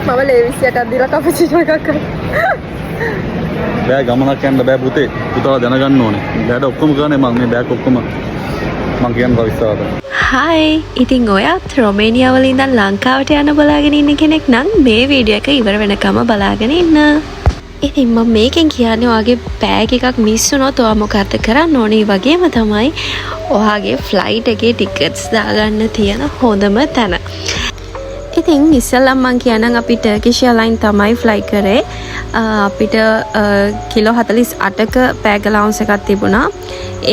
මම ලේවිසියට අදලා කැපචිනෝ එකක් කරා. බෑ ගමනක් යන්න බෑ පුතේ. පුතාලා දැනගන්න ඕනේ. බෑට ඔක්කොම ගානේ මම මේ බෑග් ඔක්කොම මං කියන්න විශ්වාසයි. හායි ඉතින් ඔයත් රොමේනියාව වල ඉඳන් ලංකාවට යන්න බලාගෙන ඉන්න කෙනෙක් නම් මේ වීඩියෝ එක ඉවර වෙනකම බලාගෙන ඉන්න. ඉතින් මම මේකෙන් කියන්නේ ඔයාගේ බෑග් එකක් මිස් වුණොත් ඔයා මොකද කරන්න ඕනේ වගේම තමයි ඔයාගේ ෆ්ලයිට් එකේ ටිකට්ස් දාගන්න තියෙන හොඳම තැන. ඉතින් ඉස්සෙල්ලම මම කියනනම් අපි ටර්කිෂ් එයර්ලයින් තමයි ෆ්ලයි කරේ. අපිට කිලෝ 48ක බෑග් අලවුන්ස් එකක් තිබුණා.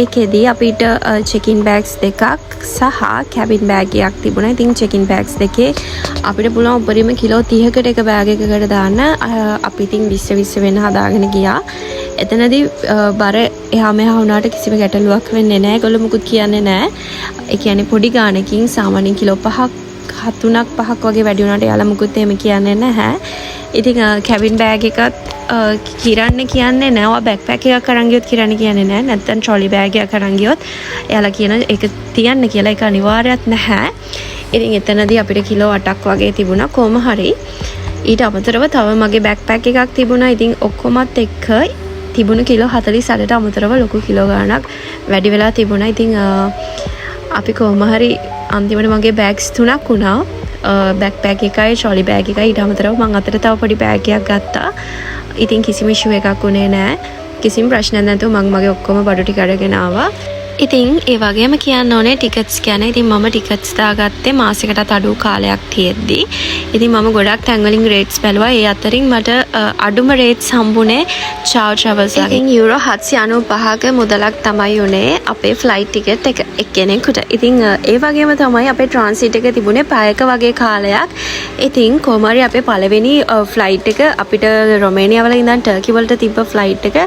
ඒකෙදී අපිට චෙකින් බෑග්ස් දෙකක් සහ කැබින් බෑග් එකක් තිබුණා. ඉතින් චෙකින් බෑග්ස් දෙකේ අපිට පුළුවන් උපරිම කිලෝ 30කට එක බෑග් එකකට දාන්න. අපි ඉතින් 20 වෙන හදාගෙන ගියා. එතනදී බර එහා මෙහා වුණාට කිසිම ගැටලුවක් වෙන්නේ නැහැ. ඒගොල්ලෝ මුකුත් කියන්නේ නැහැ. ඒ කියන්නේ පොඩි ගානකින් සාමාන්‍යයෙන් කිලෝ 5ක් 3-5ක් වගේ වැඩි වුණාට යාලා මුකුත් එහෙම කියන්නේ නැහැ. ඉතින් කැබින් බෑග් එකත් කිරන්න කියන්නේ නැහැ. ඔයා බෑග්පැක් එකක් අරන් ගියොත් කිරන්න කියන්නේ නැහැ. නැත්නම් ට්‍රොලි බෑග් එකක් අරන් ගියොත් එයාලා කියන ඒක තියන්න කියලා. ඒක අනිවාර්යයක් නැහැ. ඉතින් එතනදී අපිට කිලෝ 8ක් වගේ තිබුණා කොහොම හරි. ඊට අමතරව තව මගේ බෑග්පැක් එකක් තිබුණා. ඉතින් ඔක්කොමත් එක්ක තිබුණු කිලෝ 48ට අමතරව ලොකු කිලෝ ගාණක් වැඩි වෙලා තිබුණා. ඉතින් අපි කොහොම හරි අන්තිමට මගේ බෑග්ස් 3ක් වුණා. බෑග්පැක් එකයි ට්‍රොලි බෑග් එකයි ඊට අමතරව මම අතට තව පොඩි බෑග් එකක් ගත්තා. ඉතින් කිසිම ඉෂුව එකක් උනේ නැහැ. කිසිම ප්‍රශ්නයක් නැතුව මම මගේ ඔක්කොම බඩු ටික අරගෙන ආවා. ඉතින් ඒ වගේම කියන්න ඕනේ ටිකට්ස් ගැන. ඉතින් මම ටිකට්ස් දාගත්තේ මාසෙකටත් අඩු කාලයක් තියෙද්දි. ඉතින් මම ගොඩක් තැන් වලින් රේට්ස් බැලුවා. ඒ අතරින් මට අඩුම රේට්ස් හම්බුනේ චාව් ට්‍රැවල්ස් වලින්. යුරෝ 795ක මුදලක් තමයි උනේ අපේ ෆ්ලයිට් ටිකට් එක එක්කෙනෙකුට. ඉතින් ඒ වගේම තමයි අපේ ට්‍රාන්සිට් එක තිබුණේ පැයක වගේ කාලයක්. ඉතින් කොහොම හරි අපේ පළවෙනි ෆ්ලයිට් එක අපිට රොමේනියාව වල ඉඳන් ටර්කි වලට තිබ්බ ෆ්ලයිට් එක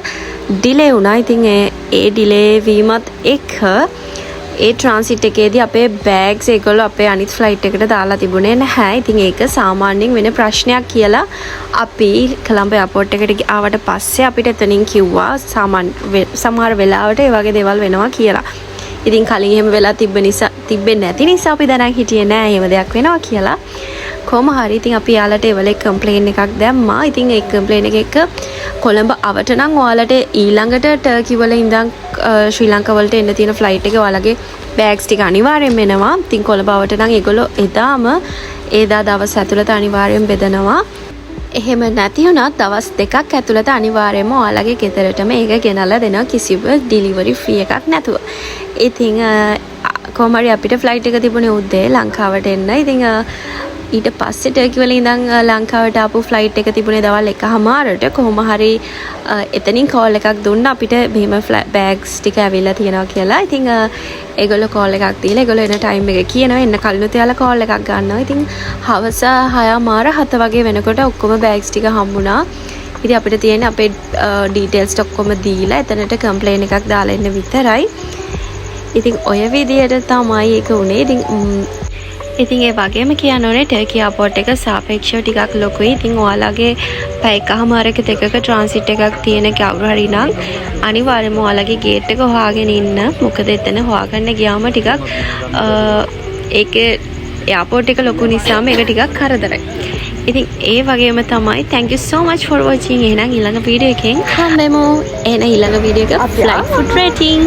ඩිලේ වුණා. ඉතින් ඒ ඩිලේ වීමත් එක්ක ඒ ට්‍රාන්සිට් එකේදී අපේ බෑග්ස් ඒගොල්ලෝ අපේ අනිත් ෆ්ලයිට් එකට දාලා තිබුණේ නැහැ. ඉතින් ඒක සාමාන්‍යයෙන් වෙන ප්‍රශ්නයක් කියලා අපි කොළඹ එයාපෝට් එකට ආවට පස්සේ අපිට එතනින් කිව්වා සමහර වෙලාවට ඒ වගේ දේවල් වෙනවා කියලා. ඉතින් කලින් එහෙම වෙලා තිබෙන්නේ නැති නිසා අපි දැනන් හිටියේ නෑ එහෙම දෙයක් වෙනවා කියලා. කොහොම හරි ඉතින් අපි යාලට ඒවලේ කම්ප්ලේන් එකක් දැම්මා. ඉතින් ඒ කම්ප්ලේන් එක කොළඹ අවට නම් ඔයාලට ඊළඟට ටර්කි වල ඉඳන් ශ්‍රී ලංකාව වලට එන්න තියෙන ෆ්ලයිට් එකේ ඔයාලගේ බෑග්ස් ටික අනිවාර්යෙන් වෙනවා. ඉතින් කොළඹ අවට නම් ඒගොල්ලෝ එදාම ඒදා දවස් ඇතුළත අනිවාර්යෙන් බෙදනවා. එහෙම නැති වුණත් දවස් 2ක් ඇතුළත අනිවාර්යයෙන්ම ඔයාලගේ ගෙදරටම ඒක ගෙනල්ලා දෙනවා කිසිම ඩිලිවරි ෆී එකක් නැතුව. ඉතින් කොහොම හරි අපිට ෆ්ලයිට් එක තිබුණේ උදේ ලංකාවට එන්න. ඉතින් ඊට පස්සේ ටර්කි වල ඉඳන් ලංකාවට ආපු ෆ්ලයිට් එක තිබුණේ දවල් 1:00ට. කොහොම හරි එතනින් කෝල් එකක් දුන්නා අපිට මෙහෙම බෑග්ස් ටික ඇවිල්ලා තියෙනවා කියලා. ඉතින් ඒගොල්ලෝ කෝල් එකක් දීලා ඒගොල්ලෝ එන ටයිම් එක කියනවා. එන්න කලිනුත් එයාලා කෝල් එකක් ගන්නවා. ඉතින් හවස 6:00 වගේ වෙනකොට ඔක්කොම බෑග්ස් ටික හම්බුණා. ඉතින් අපිට තියෙන්නේ අපේ ඩීටේල්ස් ඔක්කොම දීලා එතනට කම්ප්ලේන් එකක් දාලා එන්න විතරයි. ඉතින් ඔය විදියට තමයි ඒක උනේ. ඉතින් ඒ වගේම කියන්න ඕනේ ටර්කි එයාපෝට් එක සාපේක්ෂව ටිකක් ලොකුයි. ඉතින් ඔයාලගේ පැය එකමාරක දෙකක ට්‍රාන්සිට් එකක් තියෙන කවුරු හරි නම් අනිවාර්යයෙන්ම ඔයාලගේ ගේට් එක හොයාගෙන ඉන්න. මොකද එතන හොයාගන්න ගියාම ටිකක් ඒකේ එයාපෝට් එක ලොකු නිසා මේක ටිකක් කරදරයි. ඉතින් ඒ වගේම තමයි thank you so much for watching. එහෙනම් ඊළඟ වීඩියෝ එකෙන් හම්බෙමු. එහෙනම් ඊළඟ වීඩියෝ එක flight food rating